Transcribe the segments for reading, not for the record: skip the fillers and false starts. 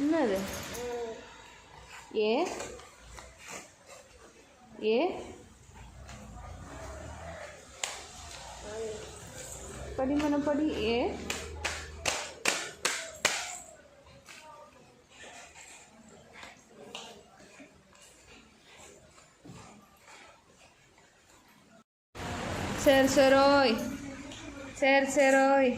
என்னது? ஏ ஏ படி மன படி. ஏ ser seroy ser seroy.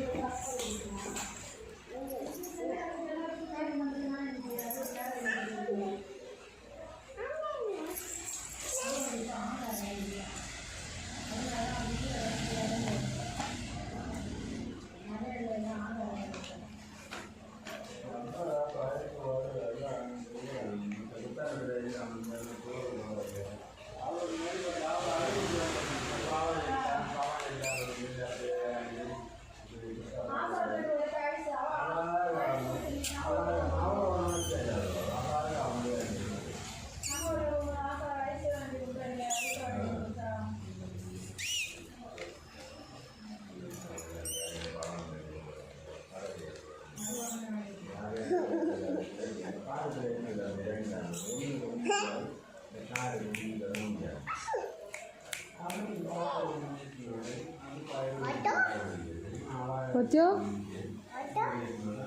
Patya?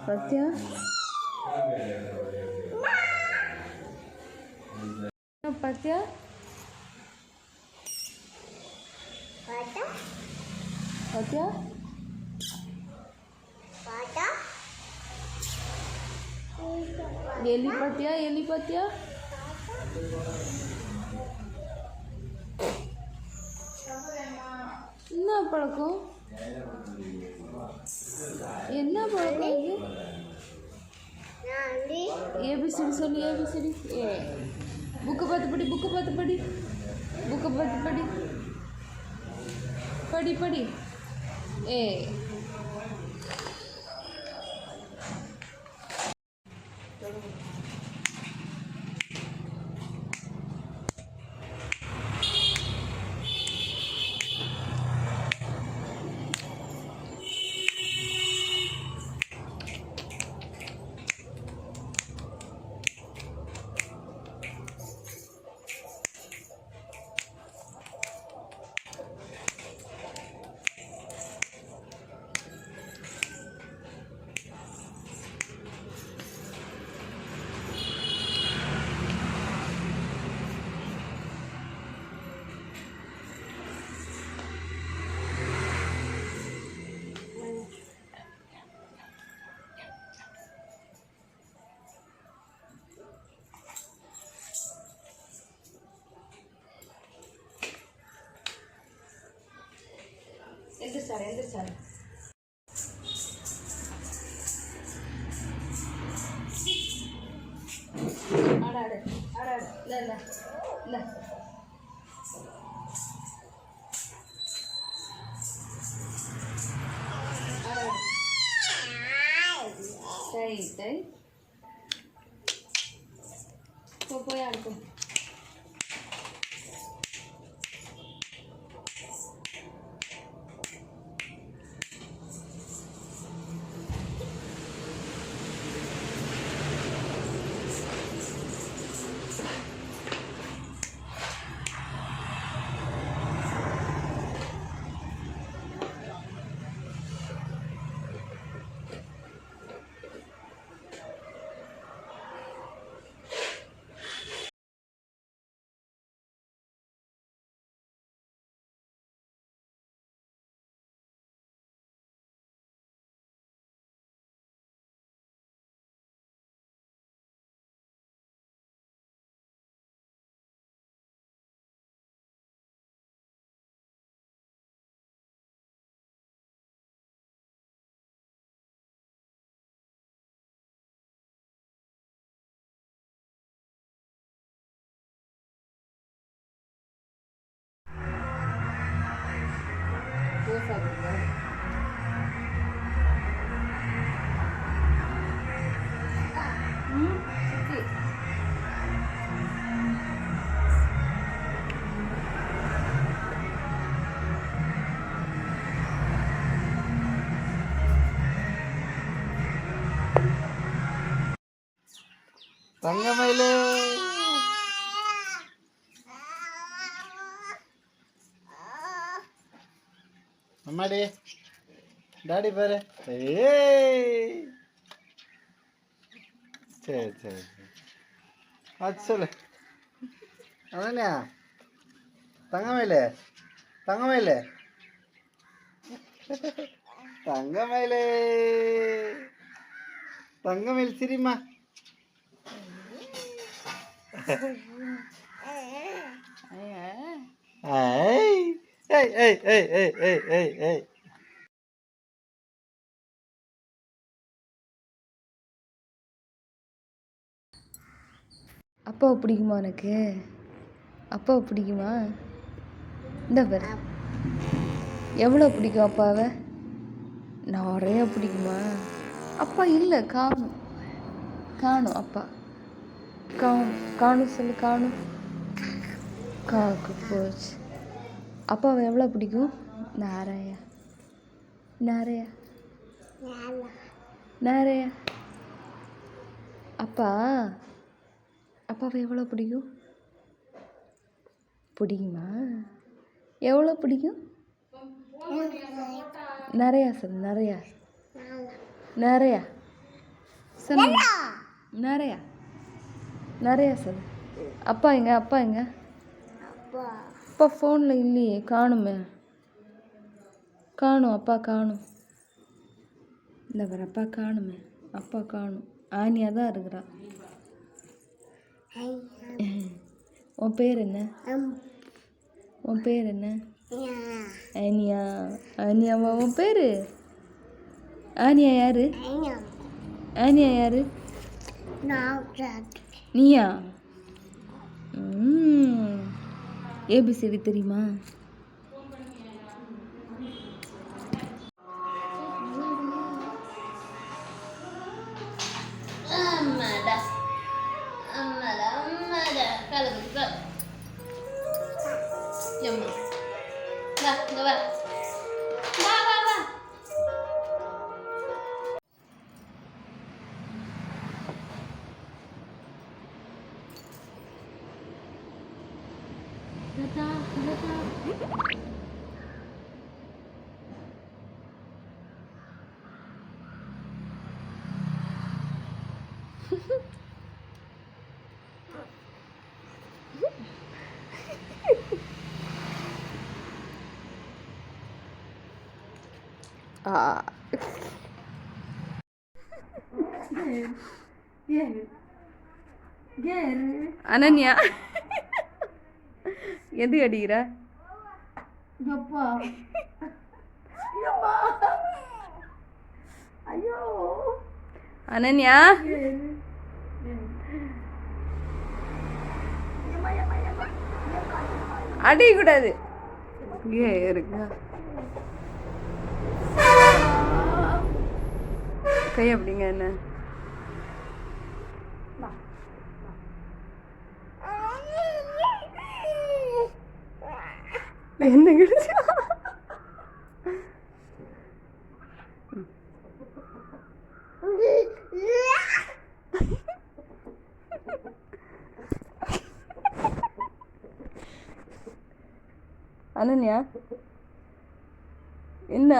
Patya? Patya? Patya? Yeli Patya? Yeli Patya? என்ன பழக்கம்? என்ன பழக்கம் இது? ஏபிசிடி சொல்லி. ஏபிசிடி. ஏ புக்கு பார்த்து படி. புக்கு பார்த்து படி. புக்கு பார்த்து படி. படி படி. ஏ எந்திரிச்சாரு. ஆடாடு. இல்லை ஆடாடு. போய் ஆடுக்கும். தங்கமயிலே அம்மாடி டாடி பாரு. ஏய் சரி சரி அது சொல்லு. அதானே தங்கமயிலே தங்கமயிலே தங்கமயிலே தங்கமயில் சிரிமா. அப்பாவை பிடிக்குமா உனக்கு? அப்பாவை பிடிக்குமா? இந்த பாரு எவ்வளோ பிடிக்கும் அப்பாவை? நிறைய பிடிக்குமா? அப்பா இல்லை, காணும் காணும் அப்பா காணும் சொல்லு. காணும் காக்கு போச்சு. அப்பாவை எவ்வளோ பிடிக்கும்? நிறைய நிறைய நிறைய. அப்பாவை எவ்வளோ பிடிக்கும்? பிடிக்குமா? எவ்வளோ பிடிக்கும்? நிறையா சொல்லு. நிறையா நிறையா சொல்லு. நிறையா நிறையா சொல்லு. அப்பா எங்க? அப்பா எங்க? அப்பா ஃபோனில் இல்லையே, காணுமே. காணும் அப்பா காணும். இந்த வர அப்பா காணுமே. அப்பா காணும். ஆனியா தான் இருக்கிறா. உன் பேர் என்ன? உன் பேர் என்ன? ஆனியா. ஆனியாவா உன் பேர்? ஆனியா யாரு? ஆனியா யாரு? நீயா? ஏபிசிடி தெரியுமா? அனன்யா எது அடிக்கிற? அனன்யா அடிக்கூடாது. இருக்கு கை அப்படிங்க. என்ன என்ன கிடைச்சா? அனன்யா என்ன?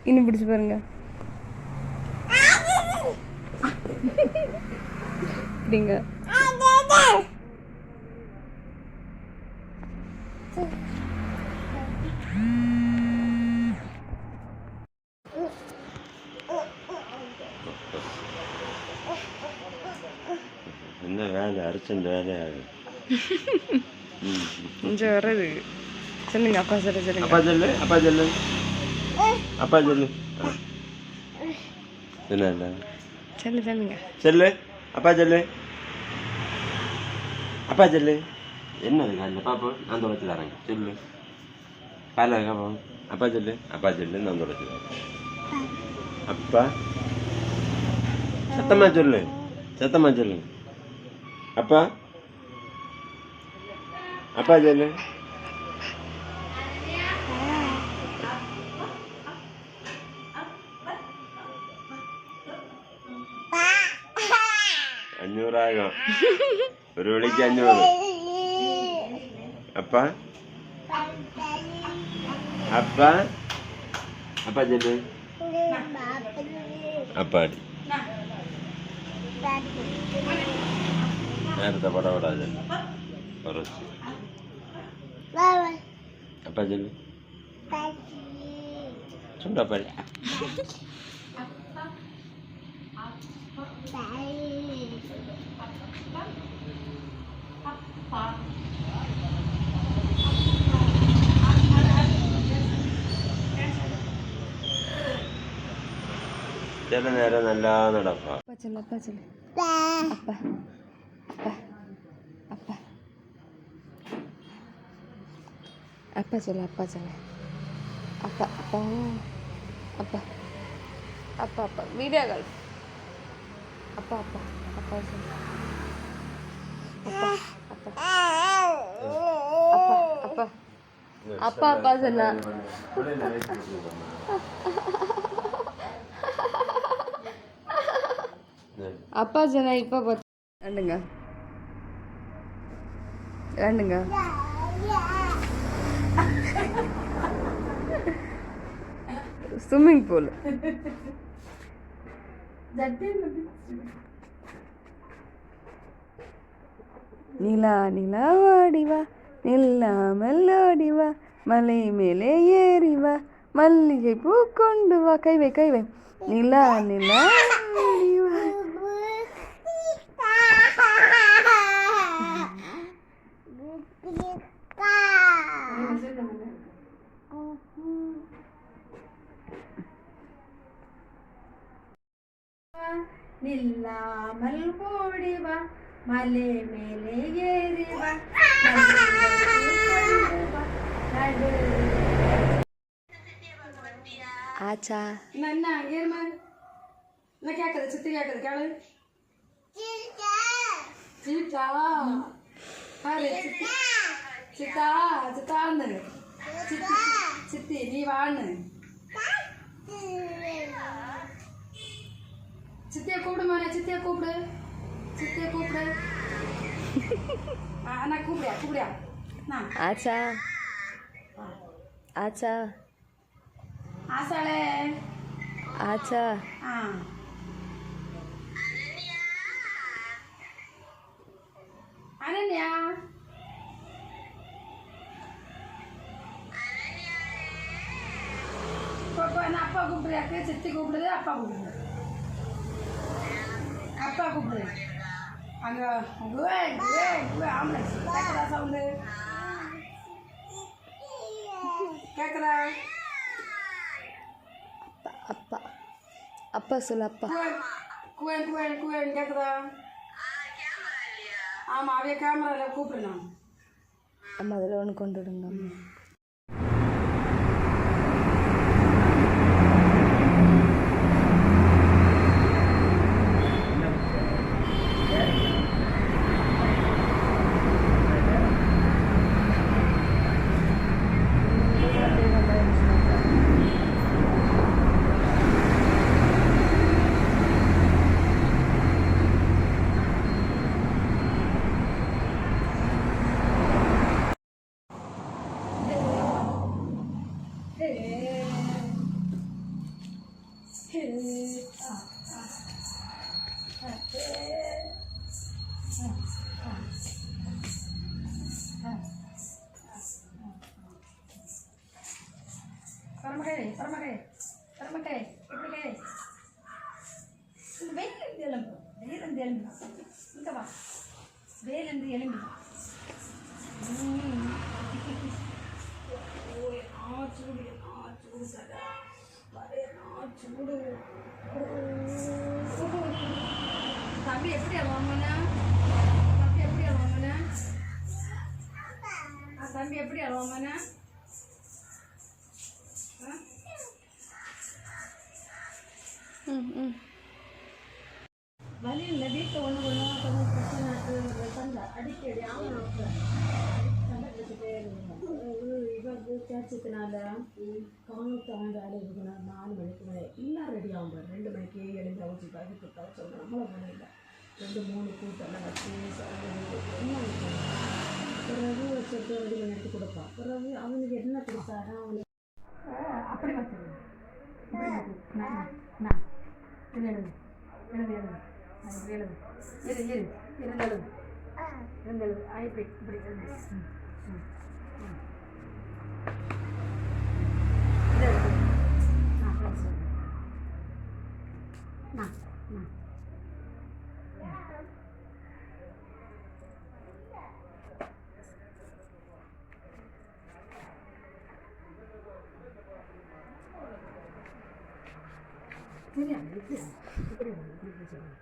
இன்னும் பிடிச்சு பாருங்க. அப்படிங்க என்ன வேலை அர்ஜென்ட் வேலையாக கொஞ்சம் வர்றது. சொல்லுங்க அப்பா சொல்ல சொல்லுங்க. அப்பா சொல்லு. அப்பா சொல்லு. அப்பா சொல்லு. என்ன இல்லை சொல்லு சொல்லுங்க. சொல்லு. அப்பா சொல்லு. அப்பா சொல்லு. என்னது காலையில் பாப்பா நான் துடைச்சி தரேங்க. சொல்லு. காலையில் பாப்போம். அப்பா சொல்லு. அப்பா சொல்லு. நான் துடைச்சி தரேன். அப்பா சத்தமா சொல்லு. சத்தமா சொல்லு. அப்பா அப்பா சொல்லு. 100 ஒரு மணிக்கு 500. அப்பா அப்பா அப்பா சொல்லு. அப்பாடி நேரத்தை பட விடாது. குறைச்சி அப்பா சொல்லு. சுண்டாப்பாடி ചില നേരം നല്ല നടപ്പാ. அப்பா சொல்லு அப்பா சொல்லு அப்பா அப்பா அப்பா அப்பா சொல்லு அப்பா சொல்லு அப்பா அப்பா அப்பா அப்பா அப்பா வீடியோ கால் அப்பா அப்பா அப்பா சொல்லு அப்பா அப்பா அப்பா அப்பா அப்பா அப்பா சொன்னா அப்பா சொன்னா இப்போ பார்த்து ரெண்டுங்க ரெண்டுங்க ஸ்விம்மிங் பூல் நிலா நிலா ஓடிவா நில்லாமல் ஓடிவா மலை மேலே ஏறிவா மல்லிகை பூ கொண்டு வா கைவை கைவை நிலா நிலா ஓடிவா நில்லாமல் ஓடிவா மலை மேலே ஏறிவா ஆச்சா என்ன ஏறுமா என்ன கேட்குது சித்தி கேட்குது கேளு சீட்டா பாரு சித்தி சித்தா சித்தான்னு சித்தி சித்தி நீ வான்னு சித்தியை கூப்பிடு மானே சித்தியை கூப்பிடு சித்தியை கூப்பிடு அண்ணா கூப்பிடியா கூப்பிடியா ஆச்சா ஆச்சா ஆசாளே ஆச்சா ஆ அனன்யா நான் அப்பா கூப்பிடுறியாக்கு சித்தி கூப்பிடுது அப்பா கூப்பிடுது அப்பா கூப்பிடு அங்கே ஆம்புலன்ஸ் கேட்குறா சவுண்டு கேட்குறா அப்பா அப்பா சொல்லு அப்பா குவேன் குவேன் குவேன் கேட்குறா ஆமாம் அவைய கேமராவில் கூப்பிடுணும் அம்மா அதில் ஒன்று கொண்டு விடுங்க அம்மா பரமக்கை இப்படி வெயிலிருந்து எலும்பு வெயிலிருந்து எலும்பு இங்கே வா வெயிலிருந்து எலும்பு சூடு சடா சூடு தம்பி எப்படி வாங்கினா தம்பி எப்படி வாங்கினா தம்பி எப்படி வாங்கினா வலி இல்லை வீட்டில் ஒன்று கொஞ்சம் பிரச்சனை சண்டை அடிக்கடி ஆமாம் சண்டை வச்சுட்டே இவருக்கு தேய்ச்சதுனால காலத்தை வேலை இருக்கணும் 4 மணிக்கு எல்லாம் ரெடி ஆகும் 2 மணிக்கு எழுந்து அவச்சு தவிர்த்து சொல்லணும் நம்மள ஒன்றும் இல்லை 2 3 கூட்டெல்லாம் வச்சு பிறகு வச்சுட்டு வடிவில் எடுத்து கொடுப்பான். பிறகு அவனுக்கு என்ன கொடுத்தாரோ அவனுக்கு அப்படி பார்த்துருங்க. இப்படி பார்த்து நான் இது எழுது எழுது எழுது அது எழுது இரு இரு இருந்து எழுது இருந்து எழுது இப்படி இப்படி எழுது இது எழுது நான் தெரியாது இப்படி இப்படி சொல்லுங்கள்.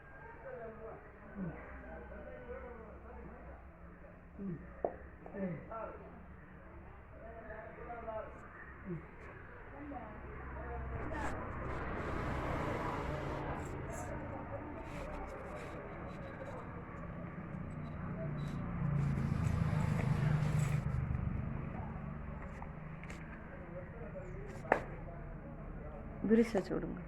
బిరిసా చూడండి.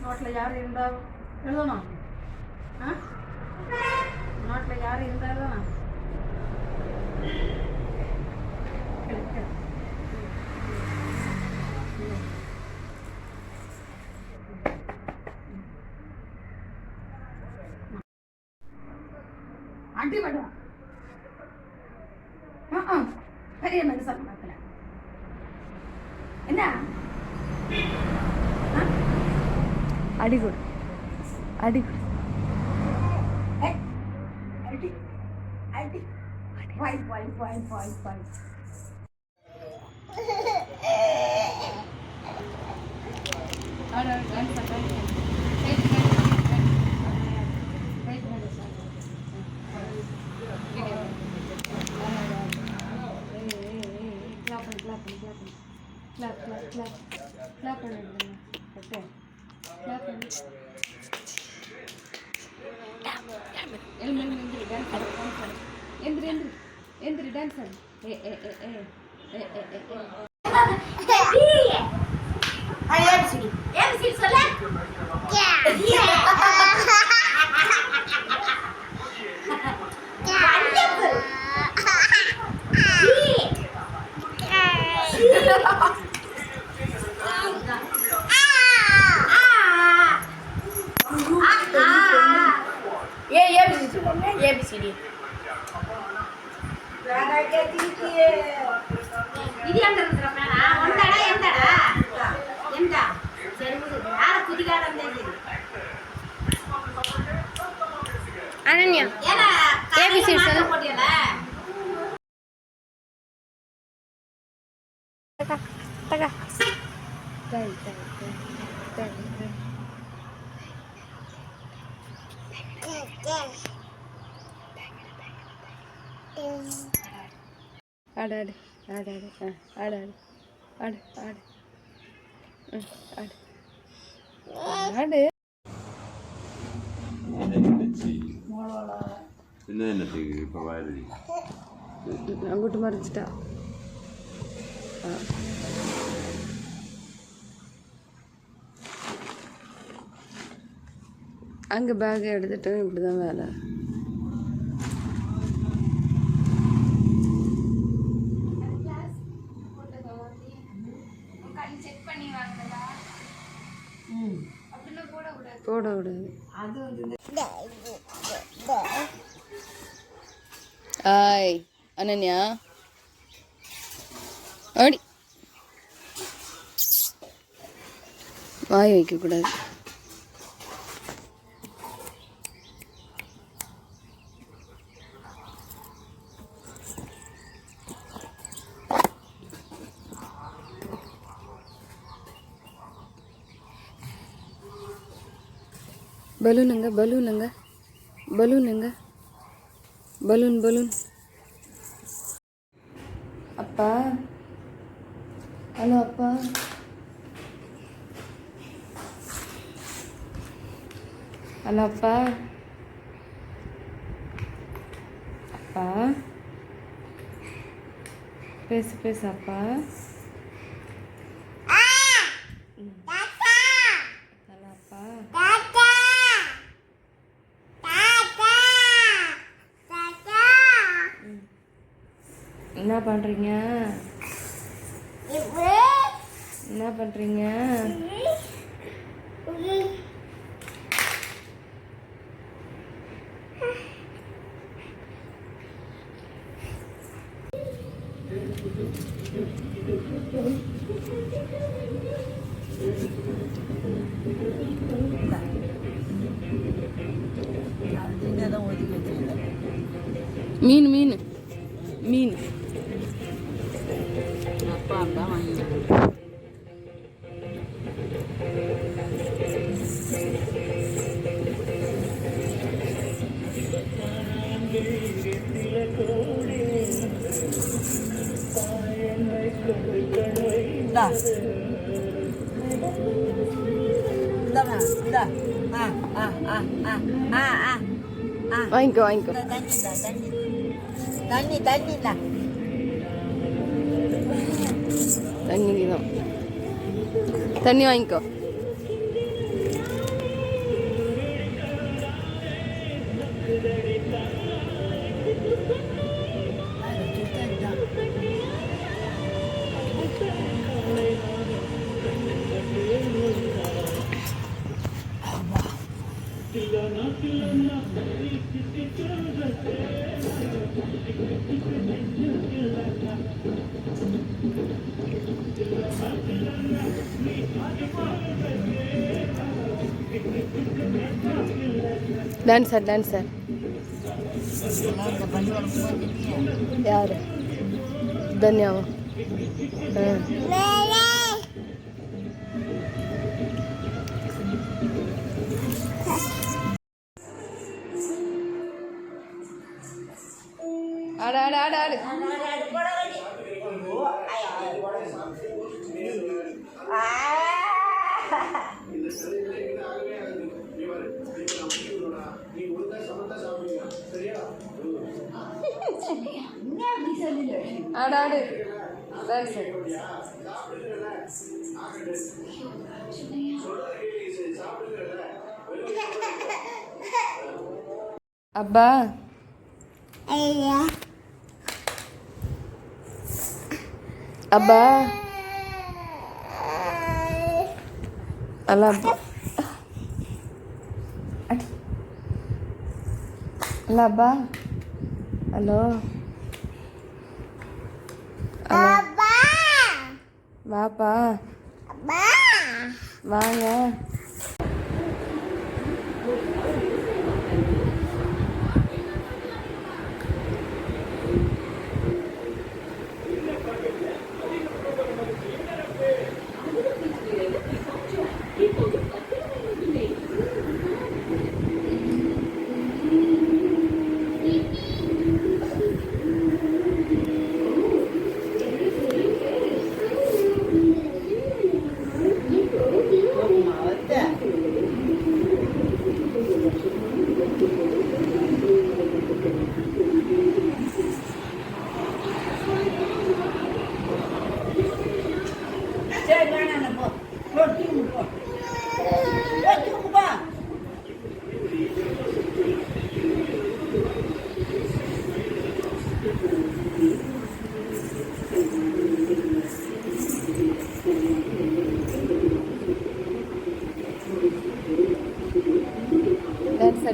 நாட்டில் யார் இருந்தால் எழுதணும். நாட்டில் யார் இருந்தால் எழுதணும். அடி படுவா பெரிய மனுஷன் பார்க்கல என்ன అడిగుడు అడిగుడు அடி அடி பாய் பாய் பாய் பாய் பாய் ಎಂದ್ರಿ ಡ್ಯಾನ್ಸ್ ABCD ఇది అంటారు మేనా ఉంటాడా ఎంతడా ఎంత చెరువు యార కుదిగాడం లేదు అనన్య ABCD సల్ తగ టై టై టై ఆడు ఆడు ఆడు ఆడు ఆడు ఆడు ఆడు ఆడు ആട് പിന്നെ എന്നത്തേക്ക് ഇപ്പൊ വയറി അങ്ങോട്ട് മറിച്ചിട്ടാ அங்கே பேக் எடுத்துட்டு இப்படி தான் வேலை. போட விடாது. ஆய் அனன்யா ஓடி வாய் வைக்கக்கூடாது. பலூனுங்க பலூனுங்க பலூனுங்க பலூன் பலூன். அப்பா ஹலோ அப்பா. ஹலோ அப்பா. அப்பா பேசு பேசு அப்பா. ஹலோ அப்பா. என்ன பண்ணுறீங்க? என்ன பண்ணுறீங்க? மீன் மீன் மீன். அப்பா தான் வாங்கி வாங்கிக்கோ வாங்கிக்கோ. தண்ணி தண்ணிண்ணா தண்ணி தான். தண்ணி வாங்கிக்கோ. டான்ஸர் டான்ஸர் யார்? தன்யாவா? ஆடு ஆடு ஆடு ஆடு. ஆடு ஆடு. டான்ஸர். அப்பா அப்பா அல்ல அப்பா அல்ல அப்பா. ஹலோ வாப்பா வாங்க.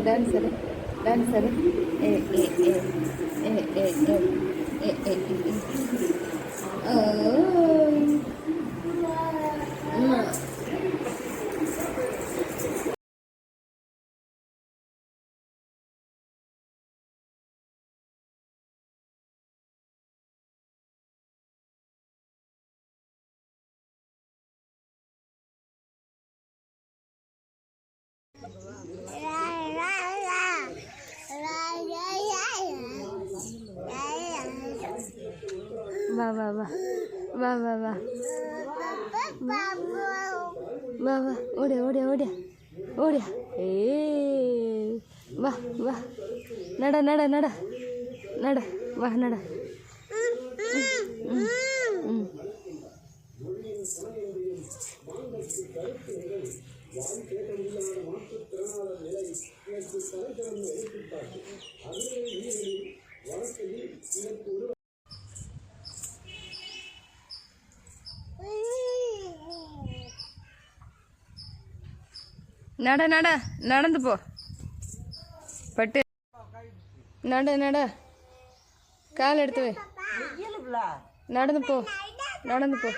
Dancer dancer. ஏ ஏ ஏ ஏ ஏ ஏ ஏ ஏ அம்மா. வா வா வா வா வா வா வா வா ஓடியா ஓடியா ஓடியா ஓடியா ஏ வா வா நட நட நட நட வா நட நட நட நடந்து போ பட்டு நட நட கால் எடுத்து வை நடந்து போ நடந்து போ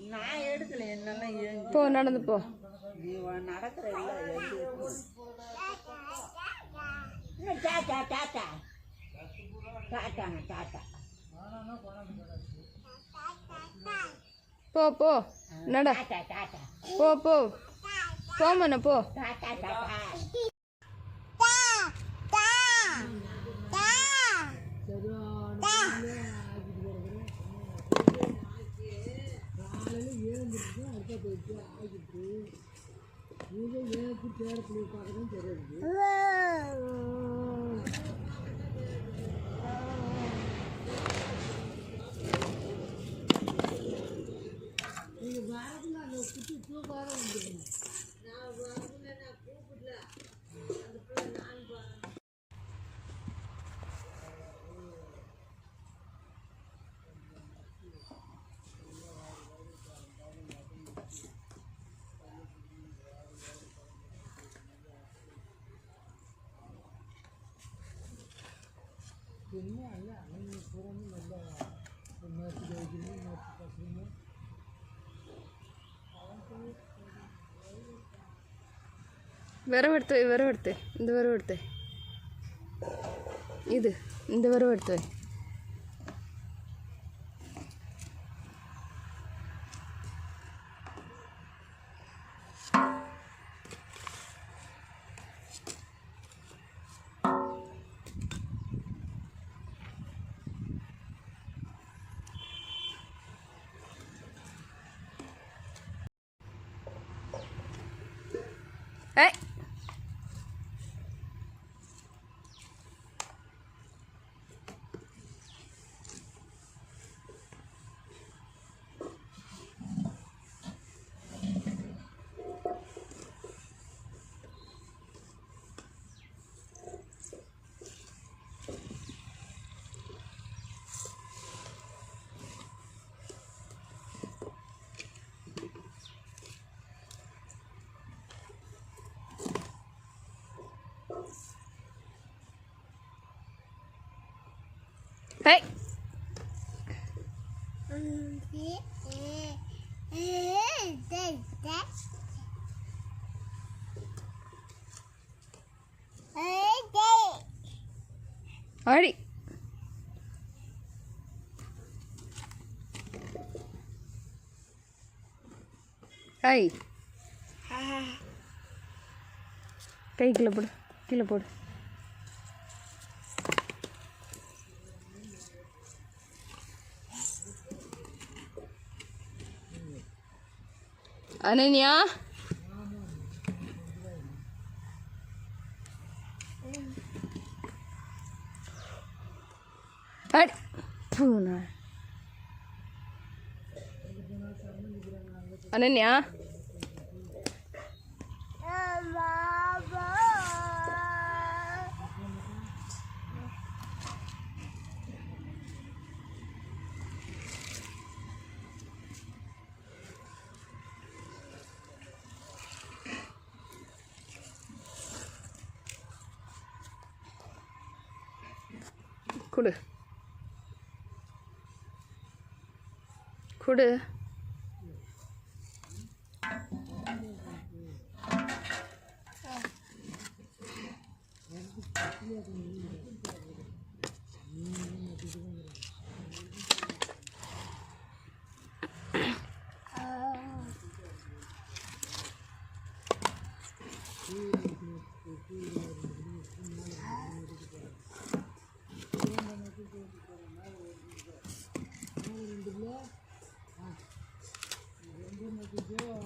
நான் எடுக்கல என்னெல்லாம் போ நடந்து போ நடக்கிற டாட்டா டாட்டா டாட்டாங்க டாட்டா போ போ நட போ போ போமண்ண போ டாட்டா டாட்டா விரவெடுத்து விரவெடுத்து இந்த விரவெடுத்து இது இந்த விரவெடுத்து ஏய் hey ஆடி ஹாய் கை கீழே போடு கீழே போடு அனன்யா அடி பூனா அனன்யா கொடு கொடு Thank you.